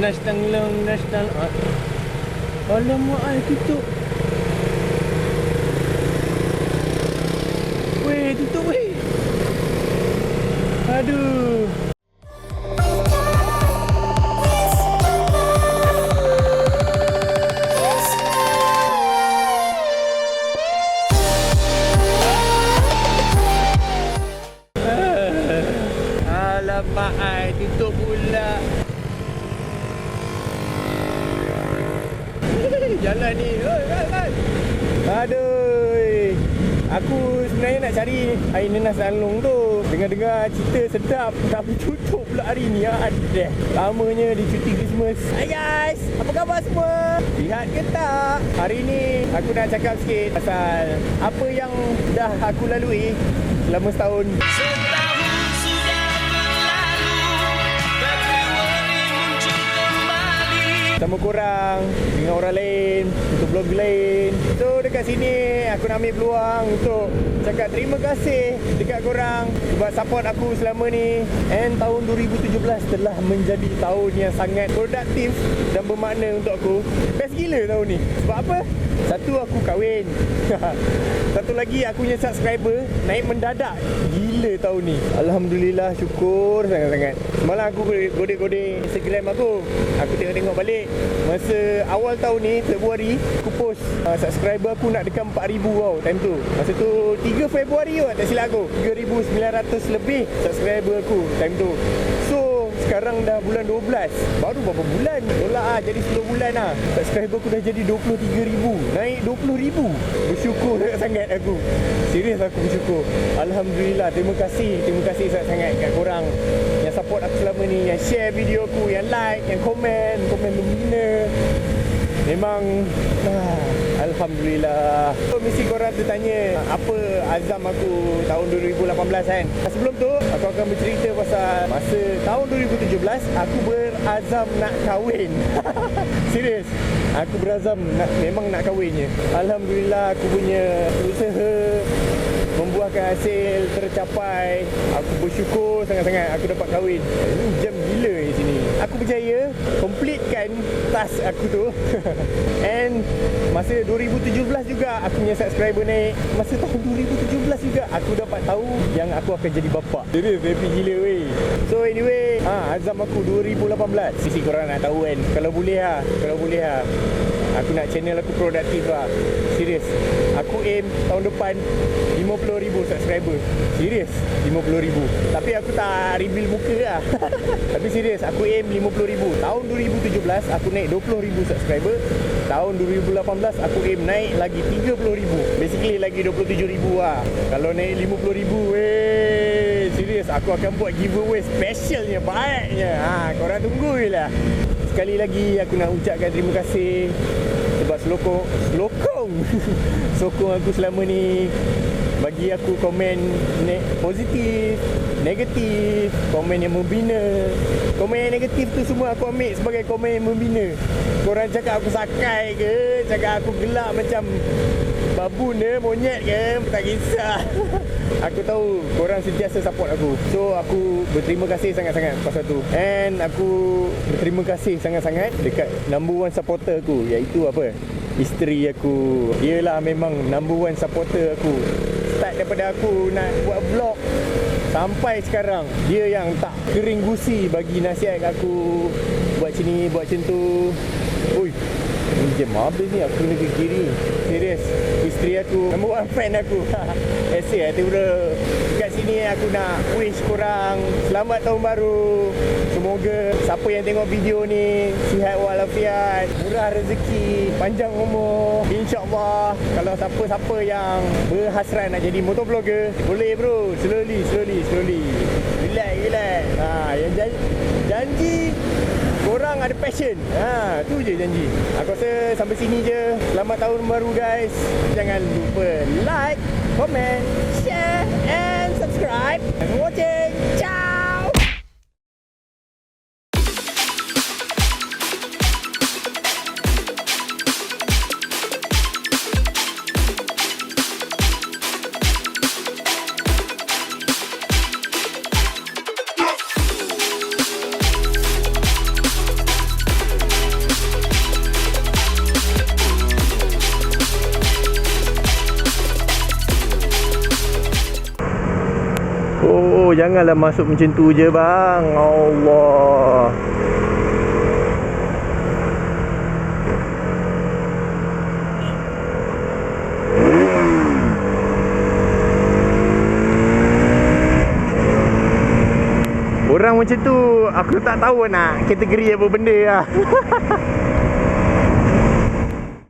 National Art. Alamak, ai tutup. Weh, tutup weh. Aduh. Alamak, ai tutup pula. Jalan ni. Oi. Aduh. Aku sebenarnya nak cari air nenas Danlong tu. Dengar-dengar cerita sedap, tapi tutup pula hari ni. Aduh. Lamanya di cuti Christmas. Hai guys, apa khabar semua? Lihat ke tak? Hari ni aku nak cakap sikit pasal apa yang dah aku lalui selama setahun. Sama korang, dengan orang lain, untuk blog lain. So dekat sini aku nak ambil peluang untuk cakap terima kasih dekat korang sebab support aku selama ni. And tahun 2017 telah menjadi tahun yang sangat produktif dan bermakna untuk aku. Best gila tahun ni. Sebab apa? Satu, aku kahwin. Satu lagi, aku punya subscriber naik mendadak. Gila tahun ni. Alhamdulillah, syukur sangat-sangat. Semalam aku godek-godek Instagram aku. Aku tengok-tengok balik. Masa awal tahun ni, Februari, aku post subscriber aku nak dekat 4,000 tau time tu. Masa tu 3 Februari kot, tak silap aku. 3,900 lebih subscriber aku time tu. So sekarang dah bulan 12. Baru berapa bulan? Tolak lah, jadi 10 bulan lah. Subscriber aku dah jadi 23,000. Naik 20,000. Bersyukur sangat aku. Serius aku bersyukur. Alhamdulillah. Terima kasih sangat-sangat kat korang yang support aku selama ni, yang share video aku, yang like, yang komen membina. Memang Alhamdulillah. So, mesti korang tertanya apa azam aku tahun 2018 kan. Sebelum tu aku akan bercerita pasal masa tahun 2017 aku berazam nak kahwin. Serius, aku berazam memang nak kahwinnya. Alhamdulillah aku punya usaha membuahkan hasil tercapai. Aku bersyukur sangat-sangat aku dapat kahwin. Ini jam gila di sini. Aku berjaya completekan task aku tu. And masa 2017 juga aku punya subscriber naik. Masa tahun 2017 juga aku dapat tahu yang aku akan jadi bapa. Serius, happy gila weh. So anyway, azam aku 2018. Sisi korang nak tahu kan. Kalau boleh lah. Aku nak channel aku produktif lah. Serius. Aku aim tahun depan 50,000 subscriber. Serius, 50,000. Tapi aku tak reveal muka lah. Tapi serius, aku aim 50,000. Tahun 2017 aku naik 20,000 subscriber. Tahun 2018 aku aim naik lagi 30,000. Basically lagi 27,000 lah. Kalau naik 50,000, serius aku akan buat giveaway specialnya, baiknya. Korang tunggu je lah. Sekali lagi aku nak ucapkan terima kasih sebab sokong aku selama ni. Bagi aku komen positif, negatif, komen yang membina. Komen yang negatif tu semua aku ambil sebagai komen yang membina. Korang cakap aku sakai ke, cakap aku gelak macam babun ke, monyet ke, tak kisah. Aku tahu korang sentiasa support aku. So aku berterima kasih sangat-sangat pasal tu. And aku berterima kasih sangat-sangat dekat number one supporter aku, iaitu apa? Isteri aku. Dialah memang number one supporter aku. Start daripada aku nak buat vlog sampai sekarang, dia yang tak kering gusi bagi nasihat aku. Buat macam ni, buat macam tu. Ui, ni jam habis ni, aku kena ke kiri. Serius, isteri aku number one fan aku. Esok hati bro. Dekat sini aku nak wish korang selamat tahun baru. Semoga siapa yang tengok video ni sihat walafiat, murah rezeki, panjang umur. InsyaAllah. Kalau siapa-siapa yang berhasrat nak jadi motovlogger, boleh bro. Slowly. Relax. Yang janji korang ada passion. Tu je janji. Aku rasa sampai sini je. Selamat tahun baru guys. Jangan lupa like, comment, share and subscribe. Thanks for watching. Ciao. Oh, janganlah masuk macam tu je bang. Allah. Orang macam tu aku tak tahu nak kategori apa benda lah.